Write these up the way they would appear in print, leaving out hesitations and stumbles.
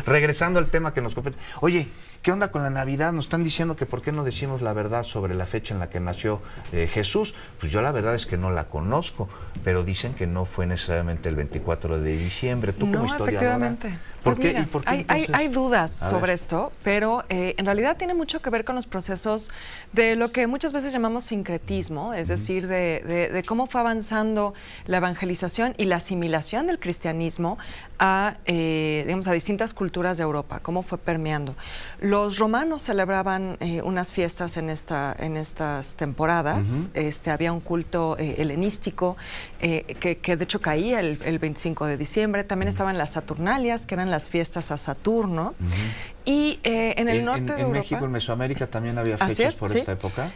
regresando al tema que nos compete. Oye, ¿qué onda con la Navidad? Nos están diciendo que por qué no decimos la verdad sobre la fecha en la que nació Jesús. Pues yo la verdad es que no la conozco, pero dicen que no fue necesariamente el 24 de diciembre. ¿Tú como historiadora? Efectivamente. ¿Por qué? Mira, ¿Y por qué entonces? hay dudas sobre ver. esto, pero en realidad tiene mucho que ver con los procesos de lo que muchas veces llamamos sincretismo, es decir, de cómo fue avanzando la evangelización y la asimilación del cristianismo a, digamos, a distintas culturas de Europa, cómo fue permeando. Los romanos celebraban unas fiestas en estas temporadas. Había un culto helenístico que de hecho caía el 25 de diciembre. También estaban las Saturnalias, que eran las fiestas a Saturno. Y en el norte de Europa... ¿En México, en Mesoamérica, también había fechas por esta época?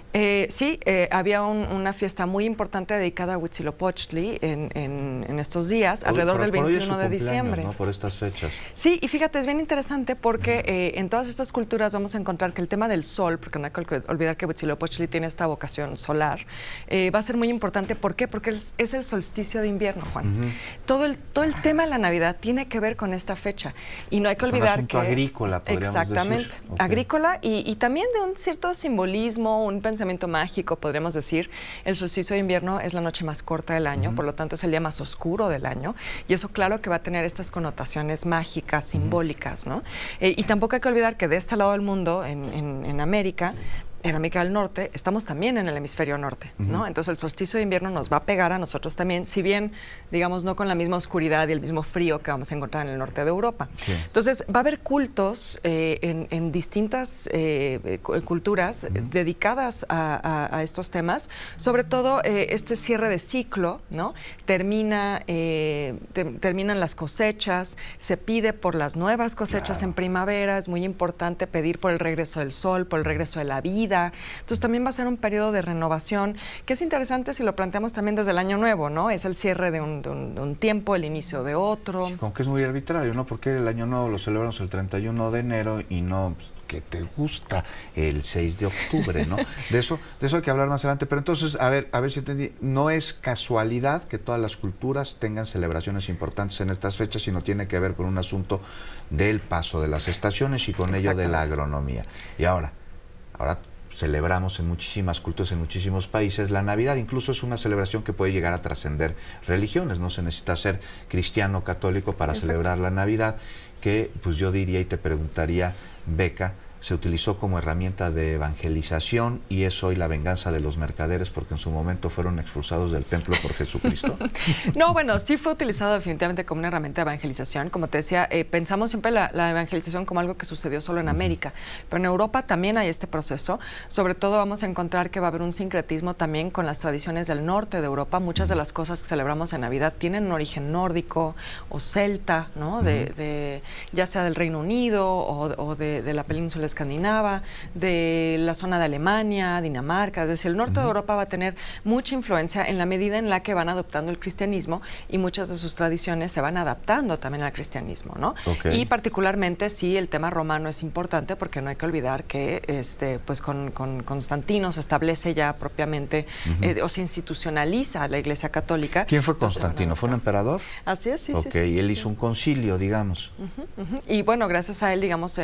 Sí, había una fiesta muy importante dedicada a Huitzilopochtli en estos días, alrededor del 21 de diciembre. ¿No? Por estas fechas. Sí, y fíjate, es bien interesante porque en todas estas culturas vamos a encontrar que el tema del sol, porque no hay que olvidar que Huitzilopochtli tiene esta vocación solar, va a ser muy importante. ¿Por qué? Porque es el solsticio de invierno, Juan. Todo el tema de la Navidad tiene que ver con esta fecha. Y no hay que olvidar un asunto agrícola, exactamente, decir. Okay. Agrícola y también de un cierto simbolismo, un pensamiento mágico, podríamos decir. El solsticio de invierno es la noche más corta del año, por lo tanto es el día más oscuro del año, y eso claro que va a tener estas connotaciones mágicas, simbólicas, ¿no? Y tampoco hay que olvidar que de este lado del mundo, en América del Norte, estamos también en el hemisferio norte, ¿no? Entonces el solsticio de invierno nos va a pegar a nosotros también, si bien, digamos, no con la misma oscuridad y el mismo frío que vamos a encontrar en el norte de Europa. Sí. Entonces va a haber cultos en distintas culturas dedicadas a estos temas, sobre todo este cierre de ciclo, ¿no? Terminan las cosechas, se pide por las nuevas cosechas en primavera, es muy importante pedir por el regreso del sol, por el regreso de la vida. Entonces también va a ser un periodo de renovación que es interesante si lo planteamos también desde el año nuevo, ¿no? Es el cierre de un tiempo, el inicio de otro. Sí, como que es muy arbitrario, ¿no? Porque el año nuevo lo celebramos el 31 de enero y no que te gusta el 6 de octubre, ¿no? De eso hay que hablar más adelante. Pero entonces, a ver si entendí, no es casualidad que todas las culturas tengan celebraciones importantes en estas fechas, sino tiene que ver con un asunto del paso de las estaciones y con ello de la agronomía. Y ahora celebramos en muchísimas culturas, en muchísimos países, la Navidad. Incluso es una celebración que puede llegar a trascender religiones. No se necesita ser cristiano católico para celebrar la Navidad, que pues yo diría y te preguntaría, Beca, se utilizó como herramienta de evangelización y es hoy la venganza de los mercaderes porque en su momento fueron expulsados del templo por Jesucristo. No, bueno, sí fue utilizado definitivamente como una herramienta de evangelización. Como te decía, pensamos siempre la evangelización como algo que sucedió solo en América, pero en Europa también hay este proceso. Sobre todo vamos a encontrar que va a haber un sincretismo también con las tradiciones del norte de Europa. Muchas de las cosas que celebramos en Navidad tienen un origen nórdico o celta, ¿no? Ya sea del Reino Unido o de la península escandinava, de la zona de Alemania, Dinamarca. Es decir, el norte de Europa va a tener mucha influencia en la medida en la que van adoptando el cristianismo y muchas de sus tradiciones se van adaptando también al cristianismo, ¿no? Okay. Y particularmente sí, el tema romano es importante porque no hay que olvidar que pues con Constantino se establece ya propiamente o se institucionaliza la Iglesia Católica. ¿Quién fue Constantino? ¿Fue un emperador? Así es, sí. Ok, y él hizo un concilio, digamos. Y bueno, gracias a él, digamos,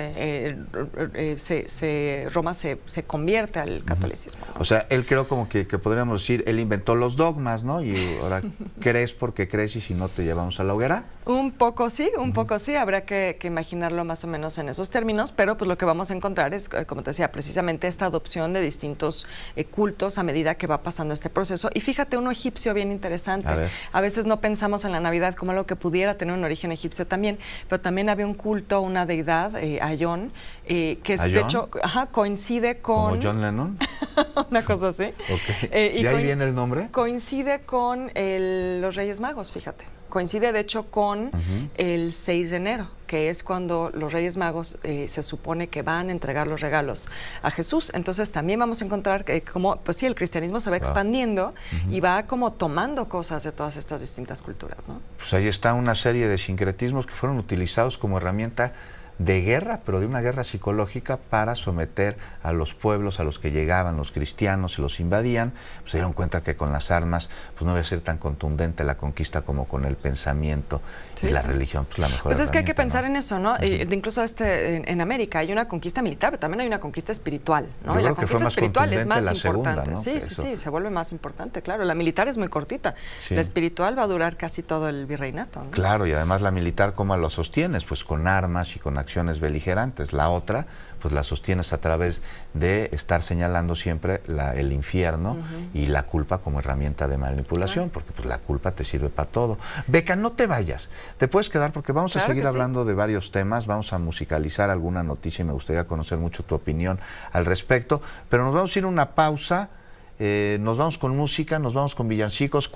Roma se convierte al catolicismo, ¿no? O sea, él creo como que podríamos decir, él inventó los dogmas, ¿no? Y ahora crees porque crees y si no te llevamos a la hoguera. Un poco sí, habrá que imaginarlo más o menos en esos términos, pero pues lo que vamos a encontrar es, como te decía, precisamente esta adopción de distintos cultos a medida que va pasando este proceso. Y fíjate, uno egipcio bien interesante. A veces no pensamos en la Navidad como algo que pudiera tener un origen egipcio también, pero también había un culto, una deidad, Ayón, que es, de hecho coincide con... ¿Como John Lennon? Una cosa así. Okay. ¿Y ahí viene el nombre? Coincide con los Reyes Magos, fíjate. Coincide, de hecho, con el 6 de enero, que es cuando los Reyes Magos se supone que van a entregar los regalos a Jesús. Entonces también vamos a encontrar que como, pues sí, el cristianismo se va expandiendo y va como tomando cosas de todas estas distintas culturas, ¿no? Pues ahí está una serie de sincretismos que fueron utilizados como herramienta de guerra, pero de una guerra psicológica para someter a los pueblos a los que llegaban los cristianos y los invadían. Pues se dieron cuenta que con las armas pues no iba a ser tan contundente la conquista como con el pensamiento y la religión, pues la mejor Pues es que hay que pensar ¿no? en eso, ¿no? Incluso en América hay una conquista militar, pero también hay una conquista espiritual, ¿no? Yo y la creo que fue conquista más espiritual es más contundente la importante. segunda, ¿no? Sí, sí, sí, se vuelve más importante, claro. La militar es muy cortita. Sí. La espiritual va a durar casi todo el virreinato, ¿no? Claro, y además la militar, ¿cómo lo sostienes? Pues con armas y con acciones beligerantes. La otra, pues la sostienes a través de estar señalando siempre el infierno y la culpa como herramienta de manipulación, porque pues la culpa te sirve para todo. Beca, no te vayas, te puedes quedar porque vamos a seguir hablando de varios temas, vamos a musicalizar alguna noticia y me gustaría conocer mucho tu opinión al respecto, pero nos vamos a ir a una pausa, nos vamos con música, nos vamos con villancicos.